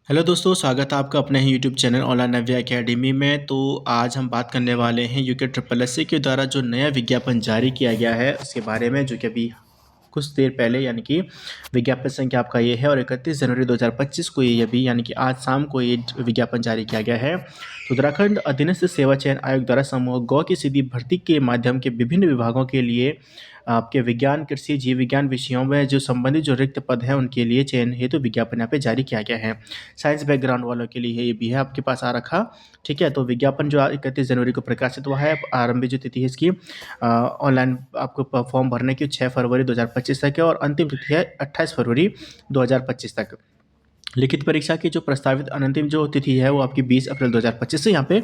Hello दोस्तों, स्वागत है आपका अपने ही यूट्यूब चैनल ऑनलाइन नव्या एकेडमी में। तो आज हम बात करने वाले हैं यूके ट्रिपल एस सी के द्वारा जो नया विज्ञापन जारी किया गया है उसके बारे में, जो कि अभी कुछ देर पहले यानी कि विज्ञापन संख्या आपका ये है और 31 जनवरी 2025 को ये अभी यानी कि आज शाम को ये विज्ञापन जारी किया गया है। तो उत्तराखंड अधीनस्थ सेवा चयन आयोग द्वारा समूह गौ की सीधी भर्ती के माध्यम के विभिन्न विभागों के लिए आपके विज्ञान, कृषि, जीव विज्ञान विषयों में जो संबंधित जो रिक्त पद हैं उनके लिए चयन हेतु विज्ञापन यहाँ पे जारी किया गया है। साइंस बैकग्राउंड वालों के लिए ये भी है आपके पास आ रखा। ठीक है, तो विज्ञापन जो 31 जनवरी को प्रकाशित हुआ है। आरंभिक जो तिथि है इसकी ऑनलाइन आपको फॉर्म भरने की 6 फरवरी 2025 तक है और अंतिम तिथि है 28 फरवरी 2025 तक। लिखित परीक्षा की जो प्रस्तावित अंतिम जो तिथि है वो आपकी 20 अप्रैल 2025 से यहाँ पे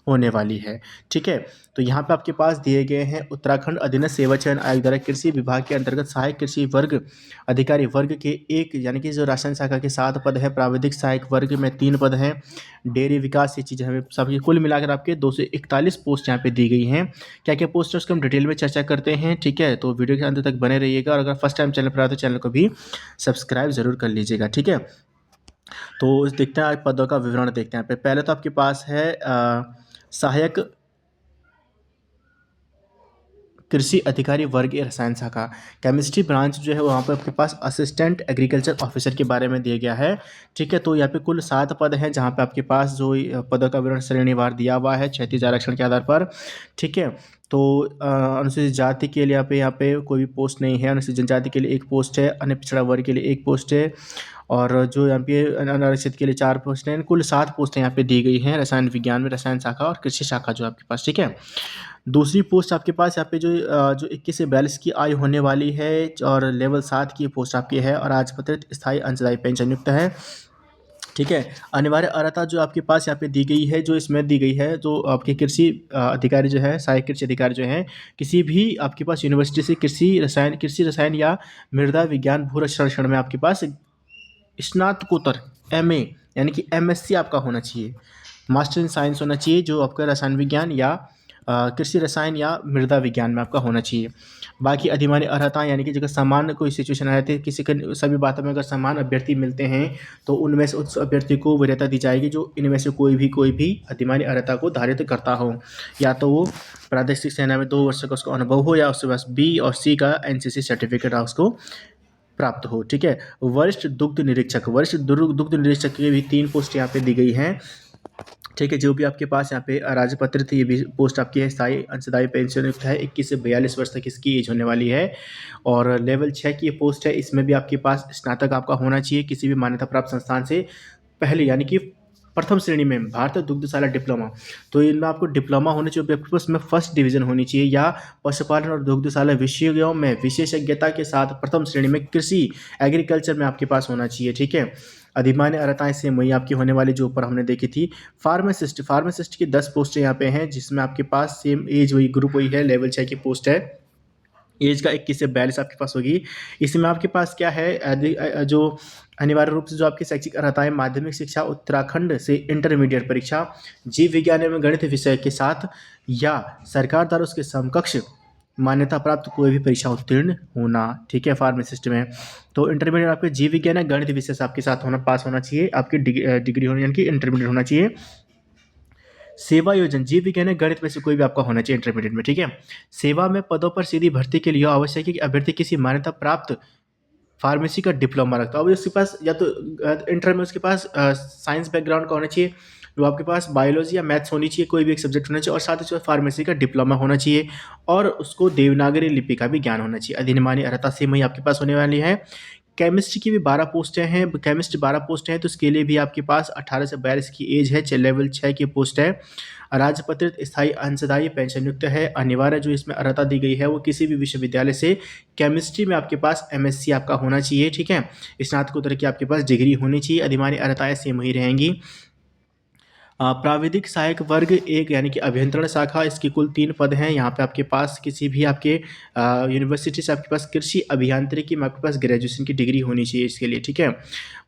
होने वाली है। ठीक है, तो यहाँ पे आपके पास दिए गए हैं उत्तराखंड अधीनस्थ सेवा चयन आयोग द्वारा कृषि विभाग के अंतर्गत सहायक कृषि वर्ग अधिकारी वर्ग के एक यानी कि जो राशन शाखा के 7 पद है, प्राविधिक सहायक वर्ग में 3 पद हैं, डेयरी विकास, ये चीज़ें हमें सबकी कुल मिलाकर आपके 241 पोस्ट यहाँ पे दी गई हैं। क्या क्या पोस्ट है उसको हम डिटेल में चर्चा करते हैं। ठीक है, तो वीडियो के अंत तक बने रहिएगा और अगर फर्स्ट टाइम चैनल पर आए तो चैनल को भी सब्सक्राइब जरूर कर लीजिएगा। ठीक है, तो देखते हैं आज पदों का विवरण देखते हैं। पहले तो आपके पास है सहायक कृषि अधिकारी वर्ग ए रसायन शाखा, केमिस्ट्री ब्रांच जो है वहाँ पर आपके पास असिस्टेंट एग्रीकल्चर ऑफिसर के बारे में दिया गया है। ठीक है, तो यहाँ पे कुल 7 पद हैं जहाँ पे आपके पास जो पदों का विवरण श्रेणीवार दिया हुआ है 36 आरक्षण के आधार पर। ठीक है, तो अनुसूचित जाति के लिए यहाँ पे कोई भी पोस्ट नहीं है, अनुसूचित जनजाति के लिए 1 पोस्ट है, अन्य पिछड़ा वर्ग के लिए 1 पोस्ट है और जो यहाँ पे अनारक्षित के लिए 4 पोस्ट हैं। कुल 7 पोस्टें यहाँ पे दी गई हैं रसायन विज्ञान में, रसायन शाखा और कृषि शाखा जो आपके पास। ठीक है, दूसरी पोस्ट आपके पास यहाँ पे जो 21 से 42 की आयु होने वाली है और लेवल 7 की पोस्ट आपकी है और राजपत्रित स्थायी अंशदायी पेंशन युक्त है। ठीक है, अनिवार्य अर्हता जो आपके पास यहाँ पे दी गई है, जो इसमें दी गई है, जो आपके कृषि अधिकारी जो है, सहायक कृषि अधिकारी जो है, किसी भी आपके पास यूनिवर्सिटी से कृषि रसायन या मृदा विज्ञान भू संरक्षण में आपके पास स्नातकोत्तर एमए यानी कि एमएससी आपका होना चाहिए, मास्टर इन साइंस होना चाहिए, जो आपका रसायन विज्ञान या कृषि रसायन या मृदा विज्ञान में आपका होना चाहिए। बाकी अधिमान्य अर्हता यानी कि अगर समान कोई सिचुएशन आ जाती है, किसी के सभी बातों में अगर समान अभ्यर्थी मिलते हैं तो उनमें से उस अभ्यर्थी को वरीयता दी जाएगी जो इनमें से कोई भी अधिमान्य अर्हता को धारित करता हो, या तो वो प्रादेशिक सेना में 2 वर्ष का उसका अनुभव हो या उसके पास बी और सी का एनसीसी सर्टिफिकेट उसको प्राप्त हो। ठीक है, वरिष्ठ दुग्ध निरीक्षक की भी 3 पोस्ट यहाँ पे दी गई हैं। ठीक है, जो भी आपके पास यहाँ पे राजपत्रित ये भी पोस्ट आपकी है, स्थायी अंशदायी पेंशन युक्त है, 21 से 42 वर्ष तक इसकी एज होने वाली है और लेवल 6 की ये पोस्ट है। इसमें भी आपके पास स्नातक आपका होना चाहिए किसी भी मान्यता प्राप्त संस्थान से पहले, यानी कि प्रथम श्रेणी में भारतीय दुग्धशाला डिप्लोमा। तो इनमें आपको डिप्लोमा होनी चाहिए, आपके पास में फर्स्ट डिवीजन होनी चाहिए, या पशुपालन और दुग्धशाला विषयों में विशेषज्ञता के साथ प्रथम श्रेणी में कृषि एग्रीकल्चर में आपके पास होना चाहिए। ठीक है, अधिमान्य अर्हताएं सेम वही आपकी होने वाली जो ऊपर हमने देखी थी। फार्मासिस्ट की 10 पोस्टें यहाँ पे हैं जिसमें आपके पास सेम एज वही ग्रुप वही है, लेवल 6 की पोस्ट है, एज का 21 से 42 आपके पास होगी। इसमें आपके पास क्या है, जो अनिवार्य रूप से जो आपकी शैक्षिक अर्हता है, माध्यमिक शिक्षा उत्तराखंड से इंटरमीडिएट परीक्षा जीव विज्ञान एवं गणित विषय के साथ या सरकार द्वारा उसके समकक्ष मान्यता प्राप्त कोई भी परीक्षा उत्तीर्ण होना। ठीक है, फार्मासिस्ट में तो इंटरमीडिएट आपके जीव विज्ञान है, गणित विषय से आपके साथ पास होना चाहिए, आपकी डिग्री होनी यानी कि इंटरमीडिएट होना चाहिए। सेवा योजन जीव विज्ञान है, गणित में से कोई भी आपका होना चाहिए इंटरमीडिएट में। ठीक है, सेवा में पदों पर सीधी भर्ती के लिए आवश्यक है कि अभ्यर्थी किसी मान्यता प्राप्त फार्मेसी का डिप्लोमा रखता है। अब उसके पास या तो इंटर में उसके पास साइंस बैकग्राउंड का होना चाहिए, जो आपके पास बायोलॉजी या मैथ्स होनी चाहिए, कोई भी एक सब्जेक्ट होना चाहिए और साथ ही साथ फार्मेसी का डिप्लोमा होना चाहिए और उसको देवनागरी लिपि का भी ज्ञान होना चाहिए। अधिमान्य अर्हता सेम ही आपके पास होने वाली है। केमिस्ट्री की भी 12 पोस्टें हैं, केमिस्ट्री 12 पोस्टें हैं, तो उसके लिए भी आपके पास 18 से 42 की एज है, लेवल 6 की पोस्ट है, राजपत्रित स्थायी अंशदायी पेंशन युक्त है। अनिवार्य जो इसमें अर्हता दी गई है वो किसी भी विश्वविद्यालय से केमिस्ट्री में आपके पास एमएससी आपका होना चाहिए। ठीक है, स्नातकोत्तर की आपके पास डिग्री होनी चाहिए। अधिमान्य अर्हताएं सेम ही रहेंगी। प्राविधिक सहायक वर्ग एक यानी कि अभियंत्रण शाखा, इसकी कुल 3 पद हैं। यहाँ पे आपके पास किसी भी आपके यूनिवर्सिटी से आपके पास कृषि अभियांत्रिकी में आपके पास ग्रेजुएशन की डिग्री होनी चाहिए इसके लिए, ठीक है।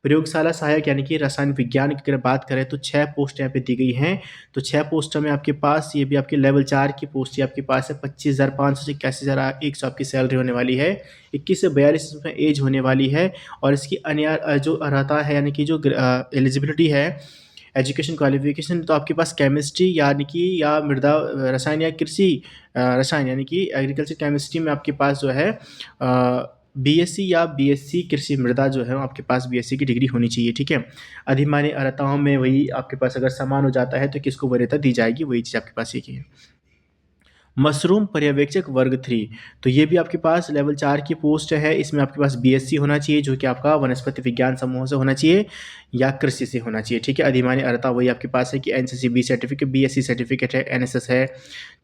प्रयोगशाला सहायक यानी कि रसायन विज्ञान की अगर बात करें तो 6 पोस्ट यहाँ पे दी गई हैं। तो 6 पोस्टों में आपके पास ये भी आपके लेवल 4 की पोस्ट आपके पास है। 25,500 से 81,100 आपकी सैलरी होने वाली है। 21 से 42 इसमें एज होने वाली है। और इसकी अन्य जो अर्हता है यानी कि जो एलिजिबिलिटी है, एजुकेशन क्वालिफिकेशन, तो आपके पास केमिस्ट्री यानी कि या मृदा रसायन या कृषि रसायन यानी कि एग्रीकल्चर केमिस्ट्री में आपके पास जो है बीएससी या बीएससी कृषि मृदा जो है आपके पास बीएससी की डिग्री होनी चाहिए, ठीक है। अधिमान्य अर्हताओं में वही आपके पास अगर समान हो जाता है तो किसको वरीयता दी जाएगी, वही चीज़ आपके पास एक ही है। मशरूम पर्यवेक्षक वर्ग 3, तो ये भी आपके पास लेवल 4 की पोस्ट है। इसमें आपके पास बीएससी होना चाहिए जो कि आपका वनस्पति विज्ञान समूह से होना चाहिए या कृषि से होना चाहिए, ठीक है। अधिमान्य अर्हता वही आपके पास है कि NCC B certificate, BSc certificate है, एनएसएस है,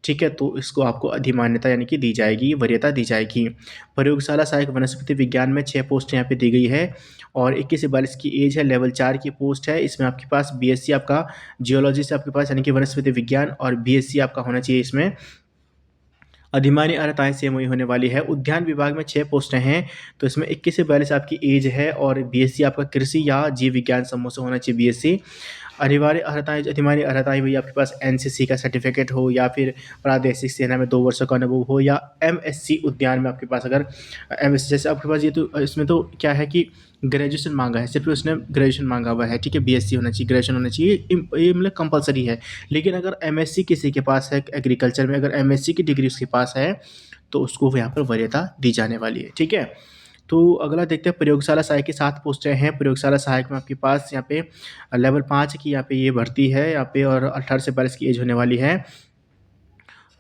ठीक है। तो इसको आपको अधिमान्यता यानी कि दी जाएगी, वरीयता दी जाएगी। प्रयोगशाला सहायक वनस्पति विज्ञान में 6 पोस्ट यहाँ पे दी गई है और 21 से 42 की एज है। लेवल 4 की पोस्ट है। इसमें आपके पास बीएससी आपका जियोलॉजी से आपके पास यानी कि वनस्पति विज्ञान और बीएससी आपका होना चाहिए इसमें। अधिमान्य अर्हताएँ सेम वही होने वाली है। उद्यान विभाग में 6 पोस्टें हैं, तो इसमें 21 से 42 आपकी एज है और बीएससी आपका कृषि या जीव विज्ञान समूह से होना चाहिए बीएससी। अनिवार्य अर्हताएँ अधिमान्य अर्हताएँ वही आपके पास एनसीसी का सर्टिफिकेट हो या फिर प्रादेशिक सेना में 2 वर्षों का अनुभव हो या एमएससी उद्यान में आपके पास अगर एमएससी जैसे आपके पास ये तो इसमें तो क्या है कि ग्रेजुएशन मांगा है, सिर्फ उसने ग्रेजुएशन मांगा हुआ है, ठीक है। बीएससी होना चाहिए, ग्रेजुएशन होना चाहिए, ये मतलब कंपलसरी है। लेकिन अगर एमएससी किसी के पास है एग्रीकल्चर में, अगर एमएससी की डिग्री उसके पास है तो उसको यहाँ पर वरीयता दी जाने वाली है, ठीक है। तो अगला देखते हैं प्रयोगशाला सहायक की 7 पोस्टें हैं। प्रयोगशाला सहायक में आपके पास यहाँ पे लेवल 5 की यहाँ पे ये भर्ती है यहाँ पे और 18 से 42 की एज होने वाली है।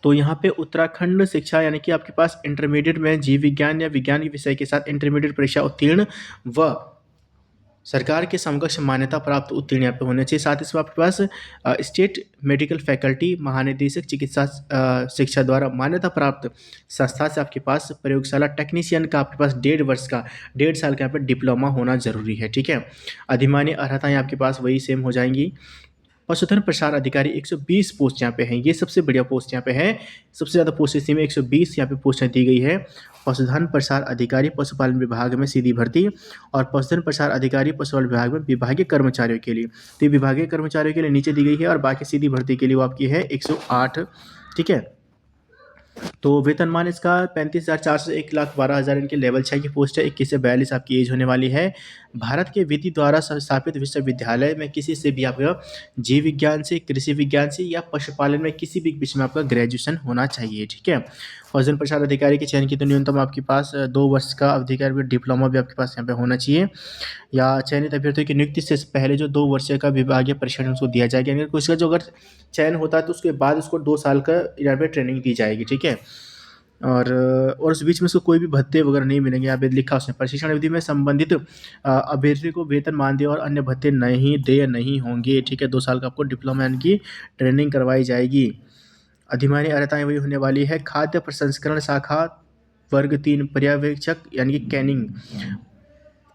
तो यहाँ पे उत्तराखंड शिक्षा यानी कि आपके पास इंटरमीडिएट में जीव विज्ञान या विज्ञान के विषय के साथ इंटरमीडिएट परीक्षा उत्तीर्ण व सरकार के समकक्ष मान्यता प्राप्त उत्तीर्ण यहाँ पे होने चाहिए। साथ ही इसमें आपके पास स्टेट मेडिकल फैकल्टी महानिदेशक चिकित्सा शिक्षा द्वारा मान्यता प्राप्त संस्था से आपके पास प्रयोगशाला टेक्नीशियन का आपके पास 1.5 वर्ष का 1.5 साल का यहाँ पे डिप्लोमा होना जरूरी है, ठीक है। अधिमान्य अर्हताएँ आपके पास वही सेम हो जाएंगी। पशुधन प्रसार अधिकारी 120 पोस्ट यहाँ पे हैं, ये सबसे बढ़िया पोस्ट यहाँ पे है। सबसे ज़्यादा पोस्ट इसी में 120 यहाँ पे पोस्टें दी गई है। पशुधन प्रसार अधिकारी पशुपालन विभाग में सीधी भर्ती और पशुधन प्रसार अधिकारी पशुपालन विभाग में विभागीय कर्मचारियों के लिए, तो ये विभागीय कर्मचारियों के लिए नीचे दी गई है और बाकी सीधी भर्ती के लिए वो आपकी है 108, ठीक है। तो वेतनमान इसका 35,400 से 1,12,000 इनके लेवल 6 की पोस्ट है। 21 से 42 आपकी एज होने वाली है। भारत के विधि द्वारा स्थापित विश्वविद्यालय में किसी से भी आपका जीव विज्ञान से, कृषि विज्ञान से या पशुपालन में किसी भी विषय में आपका ग्रेजुएशन होना चाहिए, ठीक है। पशुधन प्रसार अधिकारी के चयन की तो न्यूनतम आपके पास 2 वर्ष का अवधि का डिप्लोमा भी आपके पास यहाँ पे होना चाहिए या चयनित अभ्यर्थियों की नियुक्ति से पहले जो 2 वर्ष का विभागीय प्रशिक्षण उसको दिया जाएगा। यानी उसका जो अगर चयन होता है तो उसके बाद उसको 2 साल का यहाँ पे ट्रेनिंग दी जाएगी, ठीक है। और उस बीच में उसको कोई भी भत्ते वगैरह नहीं मिलेंगे। यहाँ पे लिखा उसने प्रशिक्षण अवधि में संबंधित अभ्यर्थी को वेतन मानदेय और अन्य भत्ते नहीं होंगे, ठीक है। 2 साल का आपको डिप्लोमा यानी कि ट्रेनिंग करवाई जाएगी। अधिमान्य अर्हताएँ वही होने वाली है। खाद्य प्रसंस्करण शाखा वर्ग 3 पर्यवेक्षक यानी कि कैनिंग,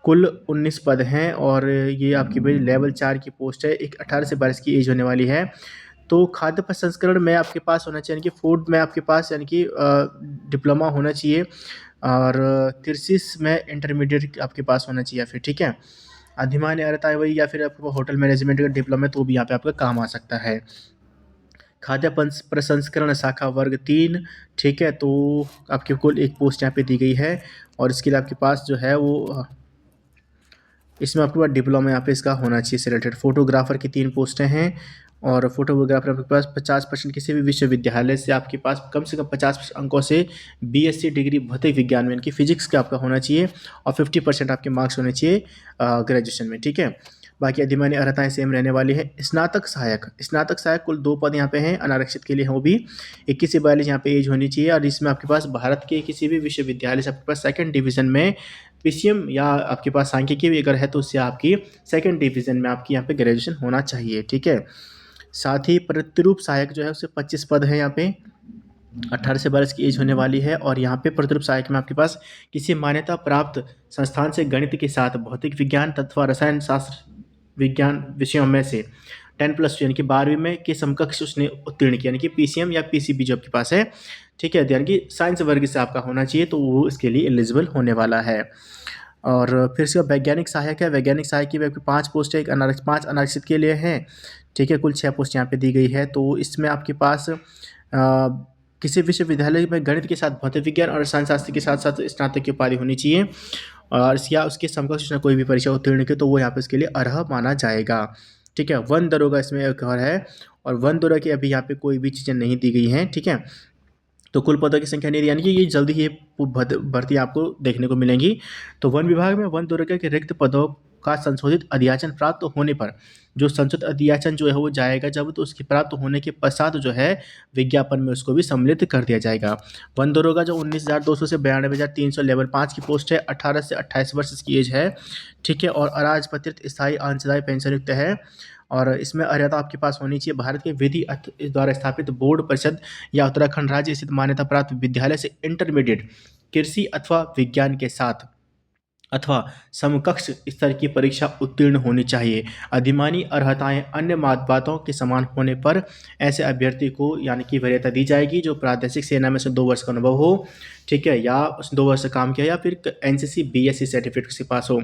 कुल 19 पद हैं और ये आपकी भाई लेवल 4 की पोस्ट है। एक 18 से 22 की एज होने वाली है। तो खाद्य प्रसंस्करण में आपके पास होना चाहिए यानी कि फूड में आपके पास यानी कि डिप्लोमा होना चाहिए और कृषि में इंटरमीडिएट आपके पास होना चाहिए फिर, ठीक है। अधिमान्य अर्हताएँ वही या फिर आपको होटल मैनेजमेंट का डिप्लोमा तो भी यहाँ पे आपका काम आ सकता है। खाद्य प्रसंस्करण शाखा वर्ग 3, ठीक है। तो आपके कुल 1 पोस्ट यहाँ पे दी गई है और इसके लिए आपके पास जो है वो इसमें आपके पास डिप्लोमा यहाँ पे इसका होना चाहिए सिलेक्टेड। फोटोग्राफर की 3 पोस्टें हैं और फोटोग्राफर आपके पास 50% किसी भी विश्वविद्यालय से आपके पास कम से कम 50 अंकों से बीएससी डिग्री भौतिक विज्ञान में यानी कि फिजिक्स का आपका होना चाहिए और 50% आपके मार्क्स होने चाहिए ग्रेजुएशन में, ठीक है। बाकी अधिमान्य अर्हताएँ सेम रहने वाली है। स्नातक सहायक कुल 2 पद यहाँ पे हैं अनारक्षित के लिए, वो भी 21 से 42 यहाँ पे एज होनी चाहिए और इसमें आपके पास भारत के किसी भी विश्वविद्यालय से आपके पास 2nd डिवीज़न में पीसीएम या आपके पास सांख्यिकी भी अगर है तो उससे आपकी 2nd डिवीज़न में आपकी यहाँ पे ग्रेजुएशन होना चाहिए, ठीक है। साथ ही प्रतिरूप सहायक जो है उससे 25 पद है यहाँ पे, 18 से 22 की एज होने वाली है और यहाँ पे प्रतिरूप सहायक में आपके पास किसी मान्यता प्राप्त संस्थान से गणित के साथ भौतिक विज्ञान तथा रसायन शास्त्र विज्ञान विषयों में से 10+2 यानी कि 12वीं में के समकक्ष उसने उत्तीर्ण किया, यानी कि पीसीएम या पीसीबी जो आपके पास है, ठीक है, यानी कि साइंस वर्ग से आपका होना चाहिए, तो वो इसके लिए एलिजिबल होने वाला है। और फिर इसका वैज्ञानिक सहायक है। वैज्ञानिक सहायक की भी आपकी 5 पोस्ट है, एक 5 अनारक्षित के लिए है, ठीक है, कुल 6 पोस्ट यहाँ पे दी गई है। तो इसमें आपके पास किसी विश्वविद्यालय में गणित के साथ भौतिक विज्ञान और रसायन शास्त्र के साथ साथ स्नातक की उपाधि होनी चाहिए, और या उसके समकक्ष उसने कोई भी परीक्षा उत्तीर्ण की तो वो यहाँ पे इसके लिए अर्ह माना जाएगा, ठीक है। वन दरोगा इसमें एक और है, और वन दरोगा की अभी यहाँ पे कोई भी चीज़ें नहीं दी गई हैं, ठीक है। तो कुल पदों की संख्या नहीं दी, यानी कि ये जल्दी ही ये भर्ती आपको देखने को मिलेंगी। तो वन विभाग में वन दरोगा के रिक्त पदों का संशोधित अध्याचन प्राप्त होने पर, जो संशोधित अध्याचन जो है वो जाएगा जब, तो उसके प्राप्त होने के पश्चात जो है विज्ञापन में उसको भी सम्मिलित कर दिया जाएगा। वन दरोगा जो 19,200 से 92,300 लेवल 5 की पोस्ट है, 18 से 28 वर्ष की एज है, ठीक है, और अराजपत्रित स्थायी अंशदायी पेंशन युक्त है। और इसमें अर्हता आपके पास होनी चाहिए भारत के विधि द्वारा स्थापित बोर्ड परिषद या उत्तराखंड राज्य स्थित मान्यता प्राप्त विद्यालय से इंटरमीडिएट कृषि अथवा विज्ञान के साथ अथवा समकक्ष स्तर की परीक्षा उत्तीर्ण होनी चाहिए। अधिमानी अर्हताएं अन्य बातों के समान होने पर ऐसे अभ्यर्थी को यानी कि वरीयता दी जाएगी जो प्रादेशिक सेना में से 2 वर्ष का अनुभव हो, ठीक है, या उसने 2 वर्ष काम किया, या फिर एनसीसी बीएससी सर्टिफिकेट से पास हो।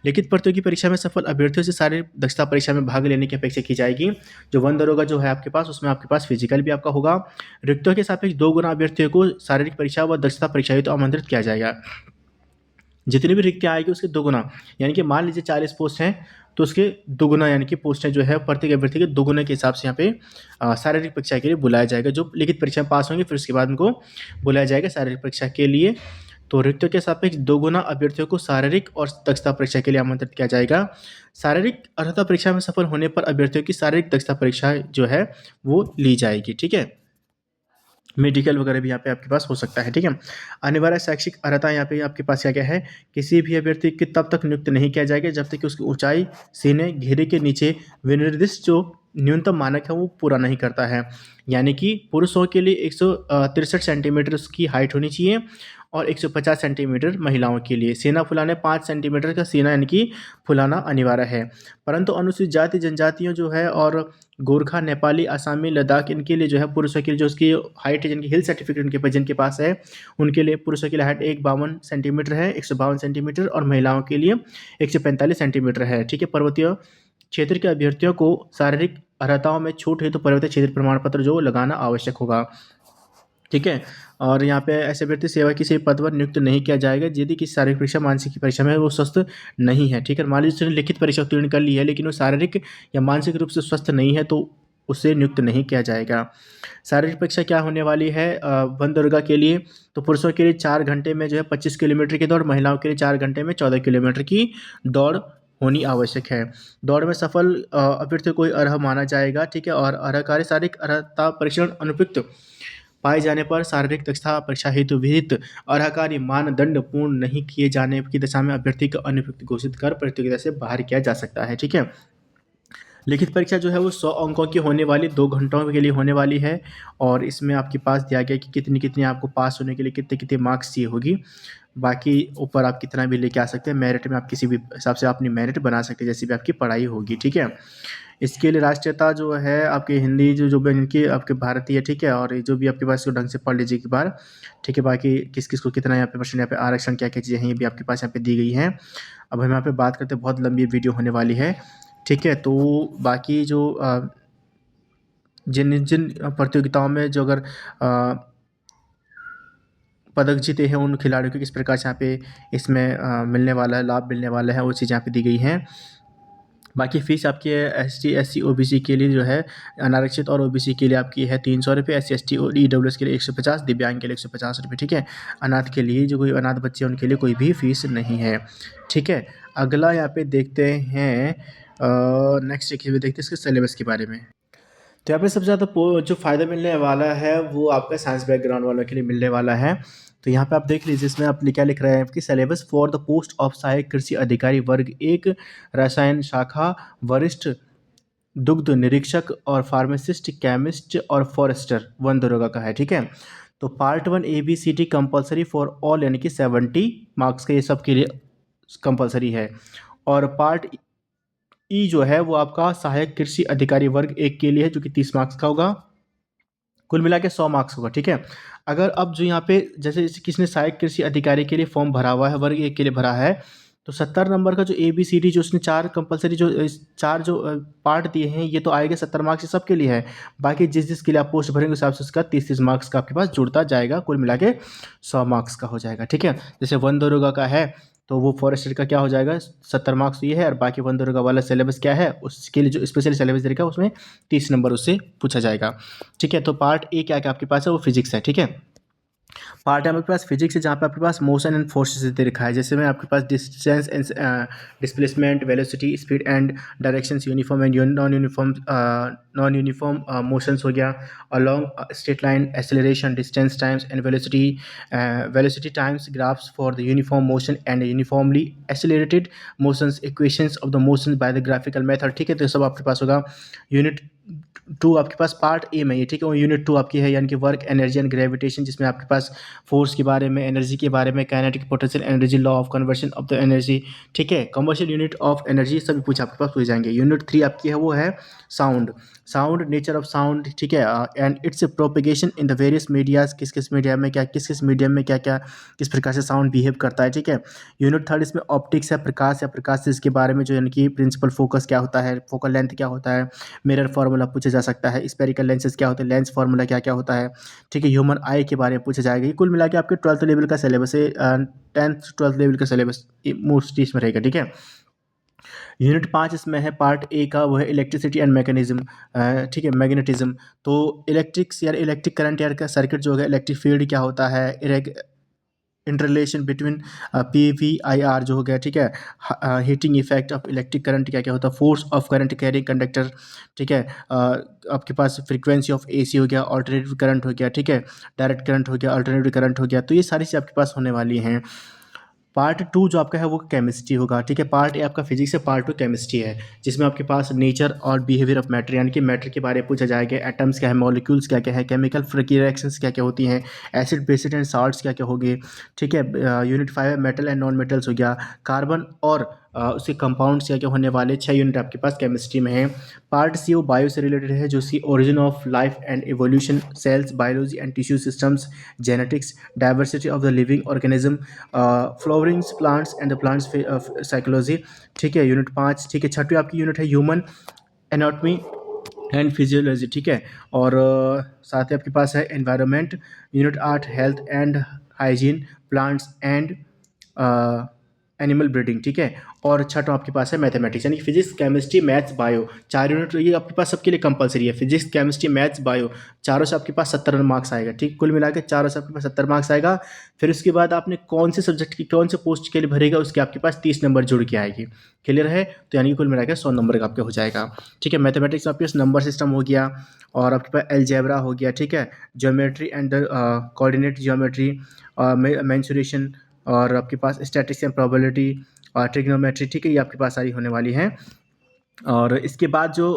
लिखित प्रतियोगी परीक्षा में सफल अभ्यर्थियों से शारीरिक दक्षता परीक्षा में भाग लेने की अपेक्षा की जाएगी। जो वन दरोगा जो है आपके पास, उसमें आपके पास फिजिकल भी आपका होगा। रिक्तों के सापेक्ष 2 गुना अभ्यर्थियों को शारीरिक परीक्षा व दक्षता परीक्षा हेतु आमंत्रित किया जाएगा। जितनी भी रिक्तियाँ आएगी उसके 2 गुना, यानी कि मान लीजिए 40 पोस्ट हैं तो उसके 2 गुना यानी कि पोस्टें जो है प्रत्येक अभ्यर्थी के 2 गुना के हिसाब से यहाँ पे शारीरिक परीक्षा के लिए बुलाया जाएगा। जो लिखित परीक्षा में पास होंगे फिर उसके बाद उनको बुलाया जाएगा शारीरिक परीक्षा के लिए। तो रिक्तियों के सापेक्ष 2 गुना अभ्यर्थियों को शारीरिक और दक्षता परीक्षा के लिए आमंत्रित किया जाएगा। शारीरिक अर्हता परीक्षा में सफल होने पर अभ्यर्थियों की शारीरिक दक्षता परीक्षा जो है वो ली जाएगी, ठीक है। मेडिकल वगैरह भी यहाँ पे आपके पास हो सकता है, ठीक है। अनिवार्य शैक्षिक अर्हता यहाँ पे आपके पास क्या क्या है, किसी भी अभ्यर्थी की तब तक नियुक्त नहीं किया जाएगा जब तक कि उसकी ऊंचाई सीने घेरे के नीचे विनिर्दिष्ट जो न्यूनतम मानक है वो पूरा नहीं करता है। यानी कि पुरुषों के लिए 163 सेंटीमीटर उसकी हाइट होनी चाहिए और 150 सेंटीमीटर महिलाओं के लिए। सीना फुलाने 5 सेंटीमीटर का सीना यानी कि फुलाना अनिवार्य है। परंतु अनुसूचित जाति जनजातियों जो है और गोरखा, नेपाली, आसामी, लद्दाख इनके लिए जो है पुरुषों के लिए जो उसकी हाइट है, जिनकी हिल सर्टिफिकेट उनके जिनके पास है, उनके लिए पुरुषों के लिए हाइट 152 सेंटीमीटर है, 152 सेंटीमीटर, और महिलाओं के लिए 145 सेंटीमीटर है, ठीक है। पर्वतीय क्षेत्र के अभ्यर्थियों को शारीरिक अर्हताओं में छूट है तो पर्वतीय क्षेत्र प्रमाण पत्र जो लगाना आवश्यक होगा, ठीक है। और यहाँ पे ऐसे अभ्यर्थी सेवा किसी पद पर नियुक्त नहीं किया जाएगा यदि किसी शारीरिक परीक्षा मानसिक की परीक्षा में वो स्वस्थ नहीं है, ठीक है। मान लीजिए उसने लिखित परीक्षा उत्तीर्ण कर ली है लेकिन वो शारीरिक या मानसिक रूप से स्वस्थ नहीं है तो उसे नियुक्त नहीं किया जाएगा। शारीरिक परीक्षा क्या होने वाली है वन दरोगा के लिए, तो पुरुषों के लिए 4 घंटे में जो है 25 किलोमीटर की दौड़, महिलाओं के लिए 4 घंटे में 14 किलोमीटर की दौड़ होनी आवश्यक है। दौड़ में सफल अभ्यर्थी को अर्ह माना जाएगा, ठीक है। और अर्हकारी शारीरिक अर्हता परीक्षण अनुपयुक्त पाए जाने पर शारीरिक दक्षता परीक्षा हेतु विहित अर्हकारी मानदंड पूर्ण नहीं किए जाने की दशा में अभ्यर्थी को अनुपयुक्त घोषित कर प्रतियोगिता से बाहर किया जा सकता है, ठीक है। लिखित परीक्षा जो है वो 100 अंकों की होने वाली 2 घंटों के लिए होने वाली है, और इसमें आपके पास दिया गया कि कितनी कितनी आपको पास होने के लिए कितने कितने मार्क्स चाहिए होगी। बाकी ऊपर आप कितना भी लेके आ सकते हैं, मेरिट में आप किसी भी हिसाब से अपनी मेरिट बना सकते हैं जैसी भी आपकी पढ़ाई होगी, ठीक है। इसके लिए राष्ट्रीयता जो है आपकी हिंदी जो भी इनकी आपके भारतीय, ठीक है, और ये जो भी आपके पास ढंग से पढ़ लीजिए एक बार, ठीक है। बाकी किस किस को कितना यहाँ पे परसेंट, यहाँ पे आरक्षण क्या क्या चीज़ें हैं ये भी आपके पास यहाँ पे दी गई हैं। अब हम यहाँ पे बात करते हैं, बहुत लंबी वीडियो होने वाली है, ठीक है। तो बाकी जो जिन जिन प्रतियोगिताओं में जो अगर पदक जीते हैं उन खिलाड़ियों को किस प्रकार से यहाँ पे इसमें मिलने वाला है, लाभ मिलने वाला है, वो चीज़ यहाँ पे दी गई हैं। बाकी फ़ीस आपकी एसटी, एससी, ओबीसी के लिए जो है अनारक्षित और ओबीसी के लिए आपकी है 300 रुपये, एससी, एसटी और ईडब्ल्यूएस के लिए 150, दिव्यांग के लिए 150 रुपये, ठीक है। अनाथ के लिए जो कोई अनाथ बच्चे हैं उनके लिए कोई भी फ़ीस नहीं है, ठीक है। अगला यहाँ पे देखते हैं नेक्स्ट देखते हैं इसके सिलेबस के बारे में। तो यहाँ पे सबसे ज़्यादा जो फ़ायदा मिलने वाला है वो आपका साइंस बैकग्राउंड वालों के लिए मिलने वाला है। तो यहाँ पे आप देख लीजिए, इसमें आप क्या लिख रहे हैं कि syllabus for the post of सहायक कृषि अधिकारी वर्ग 1 रसायन शाखा वरिष्ठ दुग्ध निरीक्षक और फार्मासिस्ट, केमिस्ट और फॉरेस्टर वन दरोगा का है, ठीक है। तो part 1 ABCD compulsory for all यानी कि 70 मार्क्स के ये सब के लिए कंपलसरी है। और पार्ट ई जो है वो आपका सहायक कृषि अधिकारी वर्ग 1 के लिए है, जो कि 30 मार्क्स का होगा। कुल मिला के 100 मार्क्स होगा, ठीक है। अगर अब जो यहाँ पे जैसे किसने सहायक कृषि अधिकारी के लिए फॉर्म भरा हुआ है, वर्ग 1 के लिए भरा है, तो 70 नंबर का जो ABCD जो उसने 4 कंपलसरी जो 4 जो पार्ट दिए हैं, ये तो आएगा 70 मार्क्स, ये सबके लिए है। बाकी जिस जिसके लिए आप पोस्ट भरेंगे उस हिसाब से उसका 30-30 मार्क्स का आपके पास जुड़ता जाएगा, कुल मिला के 100 मार्क्स का हो जाएगा, ठीक है। जैसे वन दरोगा का है तो वो फॉरेस्टर का क्या हो जाएगा, 70 मार्क्स ये है, और बाकी वन दरोगा वाला सिलेबस क्या है, उसके लिए जो स्पेशल सिलेबस देगा उसमें 30 नंबर उससे पूछा जाएगा, ठीक है। तो पार्ट ए क्या क्या आपके पास है, वो फिजिक्स है, ठीक है। पार्ट है आपके पास फिजिक्स है, जहाँ पे आपके पास मोशन एंड फोर्सेस दे रखा है, जैसे में आपके पास distance and displacement, velocity, speed and directions, uniform and non uniform motions हो गया, along straight line, acceleration, distance times and velocity times, graphs for the uniform motion and uniformly accelerated motions, equations of the motion by the graphical method, ठीक है। तो ये सब आपके पास होगा। Unit 2 आपके पास पार्ट ए में ये, ठीक है। और यूनिट 2 आपकी है यानी कि वर्क, एनर्जी एंड ग्रेविटेशन, जिसमें आपके पास फोर्स के बारे में, एनर्जी के बारे में, kinetic, potential energy, law of conversion of the energy, ठीक है। कमर्शियल यूनिट ऑफ एनर्जी सभी कुछ आपके पास पूछ जाएंगे। यूनिट 3 आपकी है वो है साउंड, नेचर ऑफ साउंड, ठीक है, and its propagation in the various medias, किस किस मीडिया में क्या, किस किस मीडियम में क्या क्या किस प्रकार से साउंड बिहेव करता है, ठीक है। यूनिट 3 इसमें ऑप्टिक्स है, प्रकाश है, प्रकाश से इसके बारे में जो यानी कि प्रिंसिपल फोकस क्या होता है, फोकल लेंथ क्या होता है, मिरर फार्मूला पूछा जा सकता है, स्पेरिकल लेंसेज क्या होते हैं, लेंस फार्मूला क्या क्या होता है, ठीक है। ह्यूमन आई के बारे में पूछा जाएगा। ये कुल मिला के आपके 12th लेवल का सिलेबस है, 10th 12th लेवल का सिलेबस मोस्टली इसमें रहेगा, ठीक है। यूनिट 5 इसमें है पार्ट ए का, वो है इलेक्ट्रिसिटी एंड मैकेनिज्म, ठीक है, मैग्नेटिज्म। तो इलेक्ट्रिक्स या इलेक्ट्रिक करंट या का सर्किट जो है, इलेक्ट्रिक फील्ड क्या होता है, इंटरलेशन बिटवीन PVIR जो हो गया, ठीक है। Heating effect of electric current क्या क्या होता है, force of current carrying conductor, ठीक है। आपके पास फ्रीक्वेंसी ऑफ AC हो गया, ऑल्टरनेटिव करंट हो गया, ठीक है, डायरेक्ट करंट हो गया, अल्टरनेटिव करंट हो गया। तो ये सारी चीज़ आपके पास होने वाली हैं। पार्ट 2 जो आपका है वो केमिस्ट्री होगा, ठीक है। पार्ट ए आपका फिजिक्स है, पार्ट 2 केमिस्ट्री है, जिसमें आपके पास नेचर और बिहेवियर ऑफ मैटर यानी कि मैटर के बारे में पूछा जाएगा, एटम्स क्या है, मॉलिक्यूल्स क्या क्या है, केमिकल रिएक्शंस क्या क्या होती हैं, एसिड बेसिड एंड साल्ट्स क्या क्या होंगे, ठीक है। Unit 5 metal and non metals हो गया, कार्बन और उसके कंपाउंड्स क्या क्या होने वाले, 6 यूनिट आपके पास केमिस्ट्री में है। पार्ट सी वो बायो से रिलेटेड है, जो सी origin of life and evolution, cells, biology and tissue systems, genetics, diversity of the living organism, flowerings plants and the plants psychology, ठीक है। यूनिट 5, ठीक है। छठी आपकी यूनिट है ह्यूमन एनाटॉमी एंड फिजियोलॉजी, ठीक है। और साथ ही आपके पास है environment. Unit 8 health and hygiene, plants and animal breeding, ठीक है। और छठा आपके पास है मैथमेटिक्स यानी physics, chemistry, maths, bio, 4 unit ये आपके पास सबके लिए कंपलसरी है। फिजिक्स, केमिस्ट्री, मैथ्स, बायो, चारों से आपके पास 70 मार्क्स आएगा, ठीक। कुल मिला के चारों से आपके पास 70 मार्क्स आएगा। फिर उसके बाद आपने कौन से सब्जेक्ट की कौन से पोस्ट के लिए भरेगा, उसके आपके पास 30 नंबर जुड़ के आएगी। क्लियर है, तो यानी कि कुल मिला के 100 नंबर का आपके हो जाएगा, ठीक है। मैथमेटिक्स में आपके पास नंबर सिस्टम हो गया, और आपके पास एलजेब्रा हो गया, ठीक है, geometry and coordinate geometry, mensuration, और आपके पास स्टैटिस्टिक्स एंड प्रोबेबिलिटी और ट्रिग्नोमेट्री, ठीक है। ये आपके पास सारी होने वाली हैं। और इसके बाद जो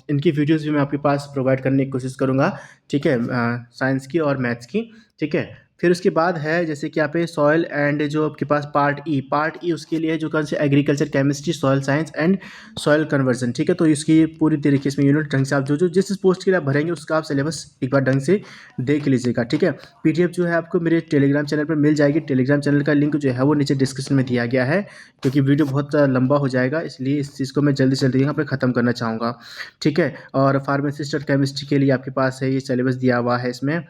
इनकी वीडियोस भी मैं आपके पास प्रोवाइड करने की कोशिश करूँगा, ठीक है, साइंस की और मैथ्स की, ठीक है। फिर उसके बाद है जैसे कि यहाँ पे सॉयल एंड जो आपके पास पार्ट ई उसके लिए जो कौन से agriculture, chemistry, soil science and soil conversion, ठीक है। तो इसकी पूरी तरीके से यूनिट ढंग से आप जो जिस पोस्ट के लिए आप भरेंगे उसका आप सिलेबस एक बार ढंग से देख लीजिएगा, ठीक है। PDF जो है आपको मेरे टेलीग्राम चैनल पर मिल जाएगी। टेलीग्राम चैनल का लिंक जो है वो नीचे डिस्क्रिप्शन में दिया गया है, क्योंकि वीडियो बहुत लंबा हो जाएगा, इसलिए इस चीज़ को मैं जल्दी से जल्दी यहाँ पे ख़त्म करना चाहूँगा, ठीक है। और फार्मासिस्ट और केमिस्ट्री के लिए आपके पास है ये सिलेबस दिया हुआ है इसमें,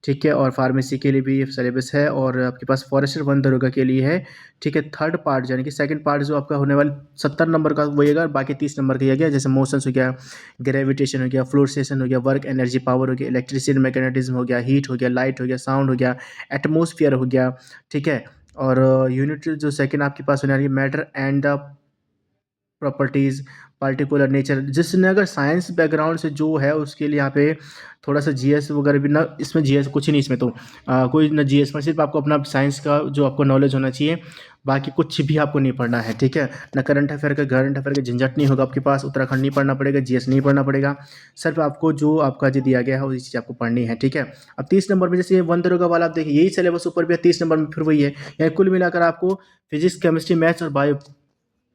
ठीक है। और फार्मेसी के लिए भी ये सिलेबस है, और आपके पास फॉरेस्टर वन दरोगा के लिए है, ठीक है। थर्ड पार्ट यानी कि सेकंड पार्ट जो आपका होने वाला 70 नंबर का वही होगा, बाकी 30 नंबर का गया, जैसे मोशंस हो गया, ग्रेविटेशन हो गया, फ्लोटेशन हो गया, वर्क, एनर्जी, पावर हो गया, इलेक्ट्रिसिटी, मैकेनिज्म हो गया, हीट हो गया, लाइट हो गया, साउंड हो गया, एटमोसफियर हो गया, ठीक है। और यूनिट जो सेकंड आपके पास होने वाली है matter and the properties, particular nature. जिसने अगर साइंस बैकग्राउंड से जो है उसके लिए यहाँ पे थोड़ा सा GS वगैरह भी ना, इसमें GS कुछ ही नहीं, इसमें तो कोई ना GS में, सिर्फ आपको अपना साइंस का जो आपको नॉलेज होना चाहिए, बाकी कुछ भी आपको नहीं पढ़ना है, ठीक है ना। करंट अफेयर का झंझट नहीं होगा आपके पास, उत्तराखंड नहीं पढ़ना पड़ेगा, GS नहीं पढ़ना पड़ेगा, सिर्फ आपको जो आपका जो दिया गया है वही चीज़ आपको पढ़नी है, ठीक है। अब 30 नंबर में जैसे ये वन दरोगा वाला आप देखिए, यही सिलेबस ऊपर भी है, 30 नंबर में फिर वही है, यानी कुल मिलाकर आपको फिजिक्स, केमिस्ट्री, मैथ्स और बायो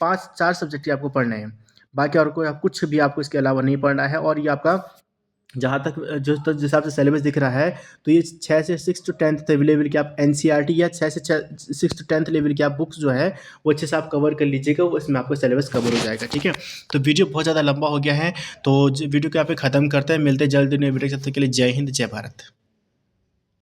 4 सब्जेक्ट आपको पढ़ने हैं। बाकी और कोई आप कुछ भी आपको इसके अलावा नहीं पढ़ना है। और ये आपका जहाँ तक जिस हिसाब से सिलेबस दिख रहा है, तो ये 6 से 6 टू 10th लेवल की आप एनसीईआरटी या 6 से 6 टू 10th लेवल की आप बुक्स जो है वो अच्छे से आप कवर कर लीजिएगा, वो इसमें आपका सिलेबस कवर हो जाएगा। ठीक है, तो वीडियो बहुत ज़्यादा लंबा हो गया है, तो वीडियो को यहाँ पे ख़त्म करते हैं। मिलते हैं जल्दी नए वीडियो, तब तक के लिए जय हिंद, जय भारत।